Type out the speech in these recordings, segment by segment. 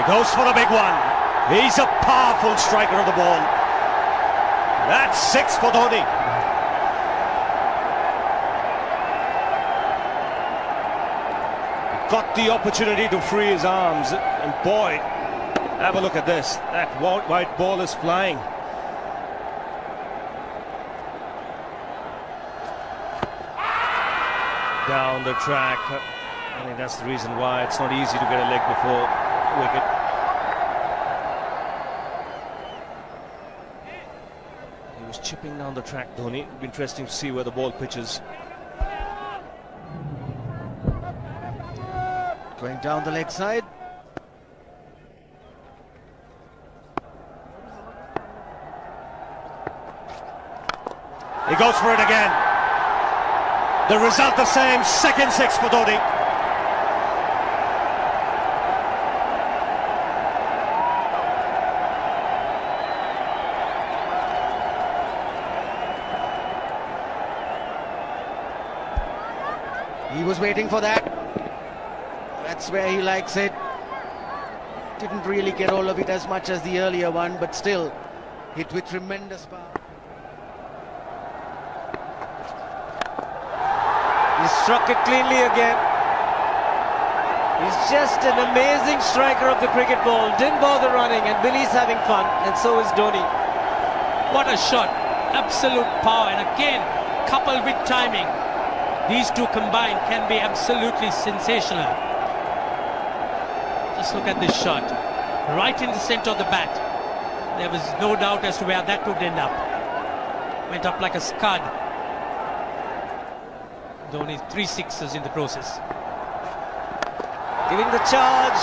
Goes for the big one. He's a powerful striker of the ball. That's 6 for Dhoni. Got the opportunity to free his arms, and boy, have a look at this. That white ball is flying. Down the track. I think that's the reason why it's not easy to get a leg before wicket. He was chipping down the track, Dhoni. It'll be interesting to see where the ball pitches. Going down the leg side. He goes for it again. The result the same, second 6 for Dhoni. He was waiting for that. That's where he likes it. Didn't really get all of it as much as the earlier one, but still hit with tremendous power. He struck it cleanly again. He's just an amazing striker of the cricket ball. Didn't bother running, and Billy's having fun, and so is Dhoni. What a shot. Absolute power, and again, coupled with timing. These two combined can be absolutely sensational. Just look at this shot. Right in the center of the bat. There was no doubt as to where that would end up. Went up like a scud. Dhoni 3 sixes in the process. Giving the charge.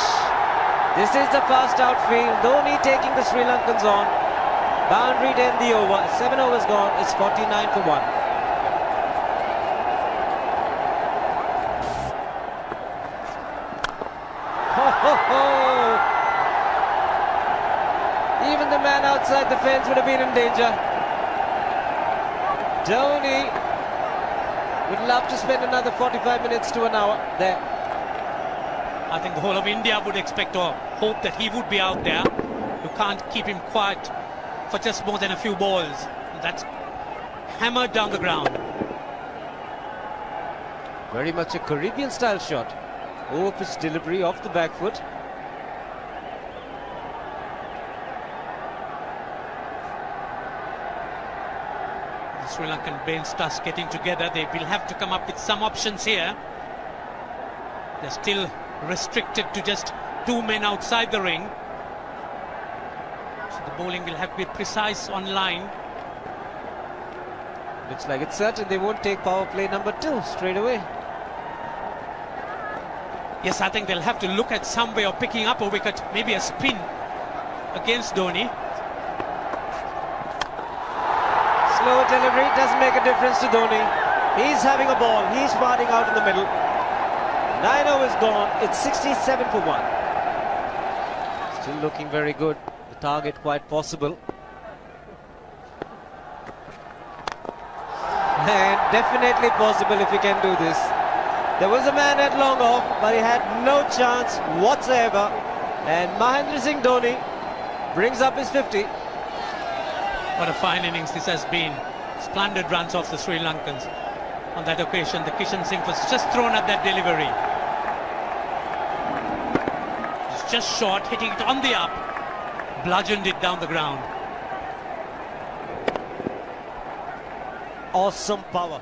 This is the fast outfield. Dhoni taking the Sri Lankans on. Boundary to end the over. 7 overs gone. It's 49 for 1. Even the man outside the fence would have been in danger. Dhoni would love to spend another 45 minutes to an hour there. I think the whole of India would expect or hope that he would be out there. You can't keep him quiet for just more than a few balls. That's hammered down the ground. Very much a Caribbean style shot. Over-pitch delivery off the back foot. The Sri Lankan bench starts getting together. They will have to come up with some options here. They're still restricted to just 2 men outside the ring. So the bowling will have to be precise on line. Looks like it's certain they won't take power play number 2 straight away. Yes, I think they'll have to look at some way of picking up a wicket, maybe a spin against Dhoni. Slow delivery doesn't make a difference to Dhoni. He's having a ball. He's firing out in the middle. 9 overs gone. It's 67 for 1. Still looking very good. The target quite possible. And definitely possible if he can do this. There was a man at long off, but he had no chance whatsoever. And Mahendra Singh Dhoni brings up his 50. What a fine innings this has been. Splendid runs off the Sri Lankans. On that occasion, the Kishan Singh was just thrown at that delivery. It's just short, hitting it on the up. Bludgeoned it down the ground. Awesome power.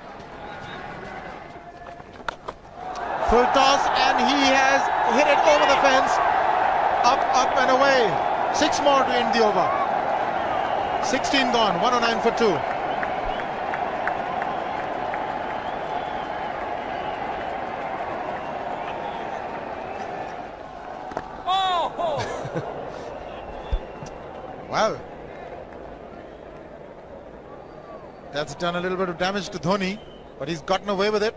Full toss, and he has hit it over the fence. Up and away. 6 more to end the over. 16 gone, 109 for 2. Oh! Well, that's done a little bit of damage to Dhoni, but he's gotten away with it.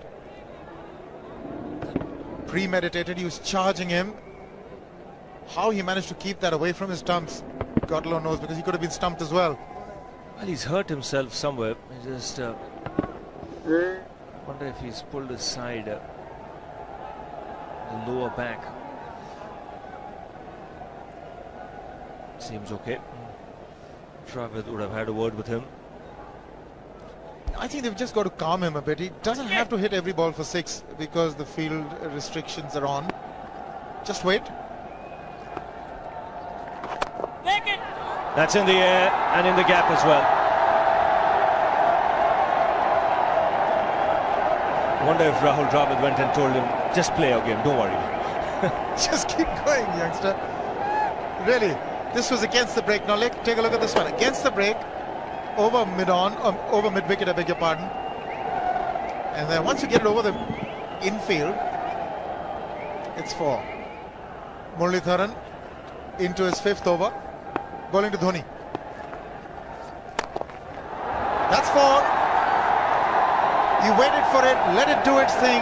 Premeditated, he was charging him. How he managed to keep that away from his stumps, God alone knows, because he could have been stumped as well. Well, he's hurt himself somewhere. I just wonder if he's pulled aside the lower back. Seems okay. Dravid would have had a word with him. I think they've just got to calm him a bit. He doesn't have to hit every ball for 6 because the field restrictions are on. Just wait. That's in the air and in the gap as well. I wonder if Rahul Dravid went and told him, just play your game, don't worry. Just keep going, youngster. Really, this was against the break. Now take a look at this one. Against the break, over mid-wicket, I beg your pardon. And then once you get it over the infield, it's 4. Muralitharan into his 5th over, bowling to Dhoni. That's 4. He waited for it, let it do its thing,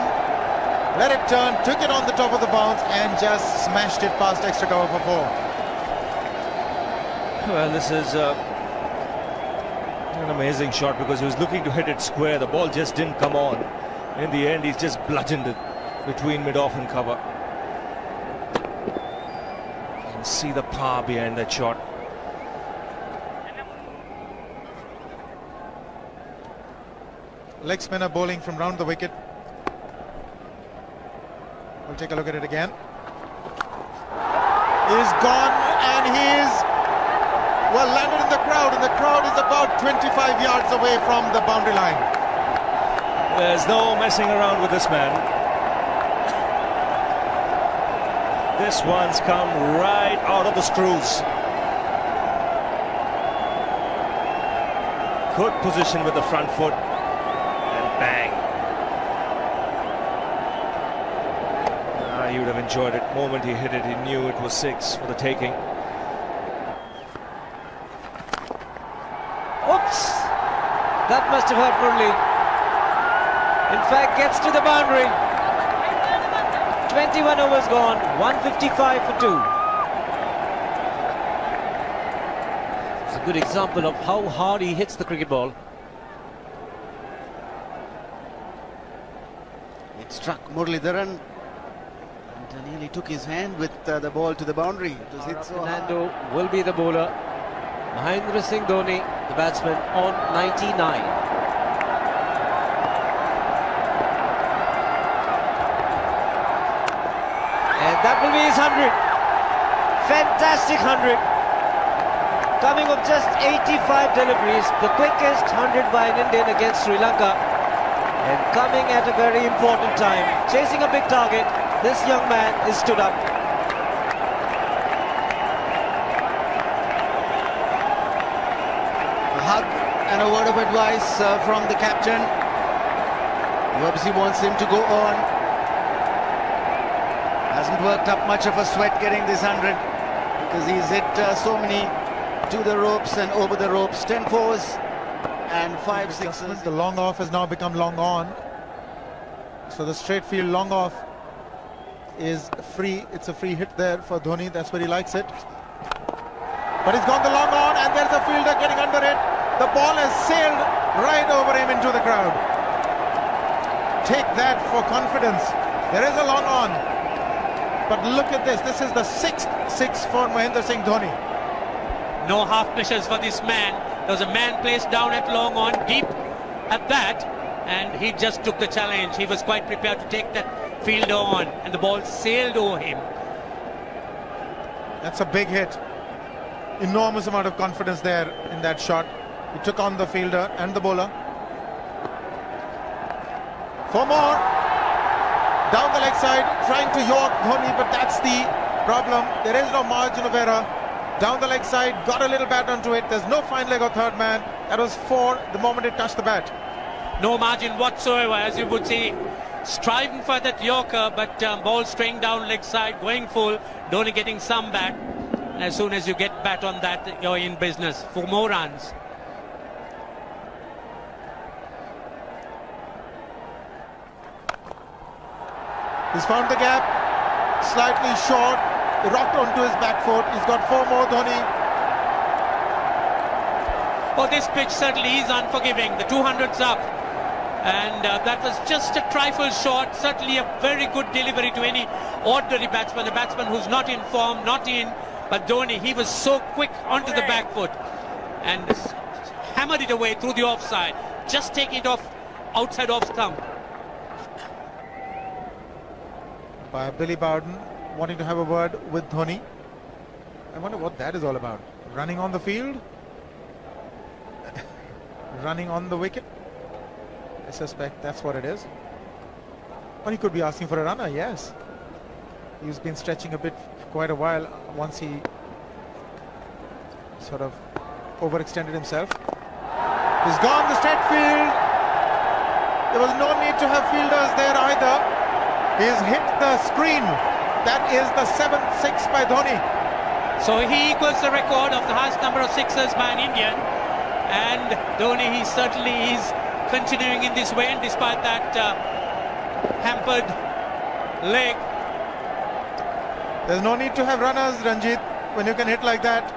let it turn, took it on the top of the bounce and just smashed it past extra cover for 4. Well, this is an amazing shot because he was looking to hit it square. The ball just didn't come on. In the end, he's just bludgeoned it between mid-off and cover. You can see the power behind that shot. Leg spinner bowling from round the wicket. We'll take a look at it again. He's gone and he's well landed in the crowd, and the crowd is about 25 yards away from the boundary line. There's no messing around with this man. This one's come right out of the screws. Good position with the front foot. Bang. He would have enjoyed it. The moment he hit it, he knew it was 6 for the taking. Oops! That must have hurt Murli. In fact, gets to the boundary. 21 overs gone, 155 for 2. It's a good example of how hard he hits the cricket ball. It struck Muralitharan and nearly took his hand with the ball to the boundary. It was hit so hard. Fernando will be the bowler. Mahendra Singh Dhoni, the batsman, on 99. And that will be his 100. Fantastic 100. Coming of just 85 deliveries, the quickest 100 by an Indian against Sri Lanka. And coming at a very important time, chasing a big target, this young man is stood up. A hug and a word of advice from the captain. He obviously wants him to go on. Hasn't worked up much of a sweat getting this 100 because he's hit so many to the ropes and over the ropes. 10 fours and 5 sixes. The long off has now become long on. So the straight field long off is free. It's a free hit there for Dhoni. That's where he likes it. But he's gone the long on and there's a fielder getting under it. The ball has sailed right over him into the crowd. Take that for confidence. There is a long on. But look at this. This is the 6th 6 for Mahendra Singh Dhoni. No half measures for this man. There was a man placed down at long on, deep at that, and he just took the challenge. He was quite prepared to take that fielder on, and the ball sailed over him. That's a big hit. Enormous amount of confidence there in that shot. He took on the fielder and the bowler. 4 more. Down the leg side, trying to york Dhoni, but that's the problem. There is no margin of error. Down the leg side, got a little bat onto it. There's no fine leg or third man. That was 4 the moment it touched the bat. No margin whatsoever, as you would see. Striving for that yorker, but ball straying down leg side, going full. Dhoni getting some bat. As soon as you get bat on that, you're in business for more runs. He's found the gap, slightly short, rocked onto his back foot. He's got 4 more, Dhoni. Well, this pitch certainly is unforgiving. The 200's up. And that was just a trifle short. Certainly a very good delivery to any ordinary batsman. A batsman who's not in form, not in. But Dhoni, he was so quick onto the back foot and hammered it away through the offside. Just taking it off outside off stump. By Billy Bowden wanting to have a word with Dhoni. I wonder what that is all about. Running on the field? Running on the wicket? I suspect that's what it is. Or he could be asking for a runner, yes. He's been stretching a bit for quite a while once he sort of overextended himself. He's gone the straight field. There was no need to have fielders there either. He's hit the screen. That is the 7th six by Dhoni. So he equals the record of the highest number of sixes by an Indian. And Dhoni, he certainly is continuing in this way, and despite that hampered leg. There's no need to have runners, Ranjit, when you can hit like that.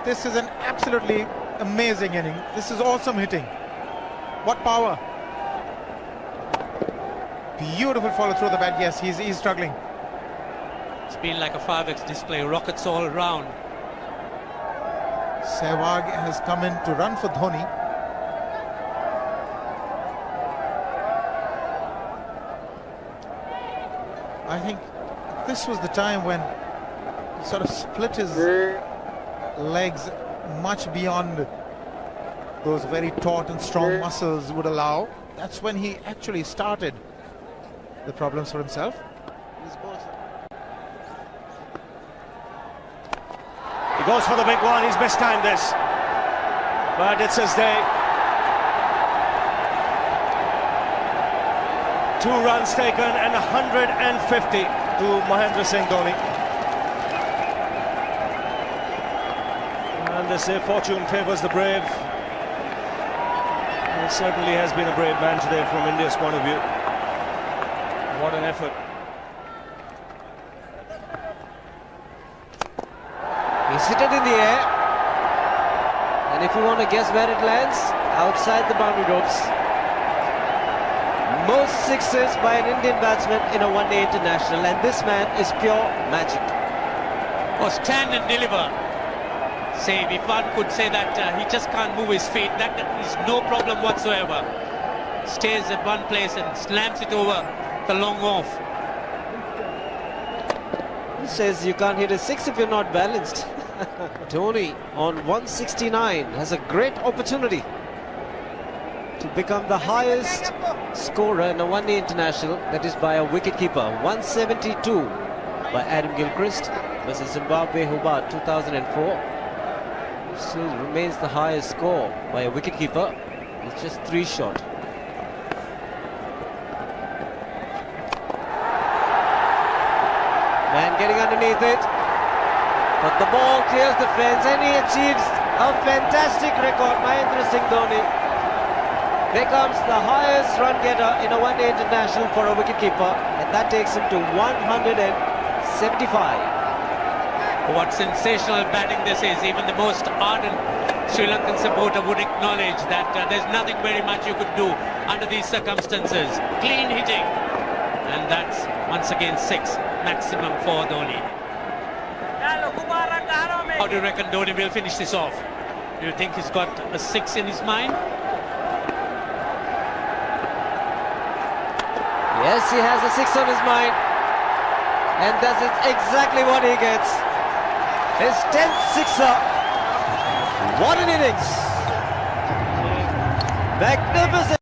This is an absolutely amazing inning. This is awesome hitting. What power. Beautiful follow through the bat. Yes, he's struggling. It's been like a fireworks display, rockets all round. Sehwag has come in to run for Dhoni. I think this was the time when he sort of split his legs much beyond those very taut and strong muscles would allow. That's when he actually started the problems for himself. He goes for the big one. He's mistimed this, but it's his day. 2 runs taken and 150 to Mahendra Singh Dhoni. And they say fortune favours the brave. He certainly has been a brave man today from India's point of view. What an effort. He's hit it in the air. And if you want to guess where it lands, outside the boundary ropes. Most sixes by an Indian batsman in a one-day international, and this man is pure magic. Or stand and deliver. Say, if one could say that he just can't move his feet, that is no problem whatsoever. Stays at one place and slams it over the long off. He says you can't hit a six if you're not balanced. Dhoni on 169 has a great opportunity to become the highest scorer in a one-day international, that is by a wicketkeeper. 172 by Adam Gilchrist versus Zimbabwe Hobart 2004. Still remains the highest score by a wicketkeeper. It's just 3 short. Man getting underneath it, but the ball clears the fence and he achieves a fantastic record. Mahendra Singh Dhoni becomes the highest run getter in a one-day international for a wicketkeeper, and that takes him to 175. What sensational batting this is. Even the most ardent Sri Lankan supporter would acknowledge that there's nothing very much you could do under these circumstances. Clean hitting, and that's once again 6 maximum for Dhoni. How do you reckon Dhoni will finish this off? Do you think he's got a 6 in his mind? Yes, he has a 6 on his mind, and that's exactly what he gets. His 10th sixer. What an innings! Magnificent.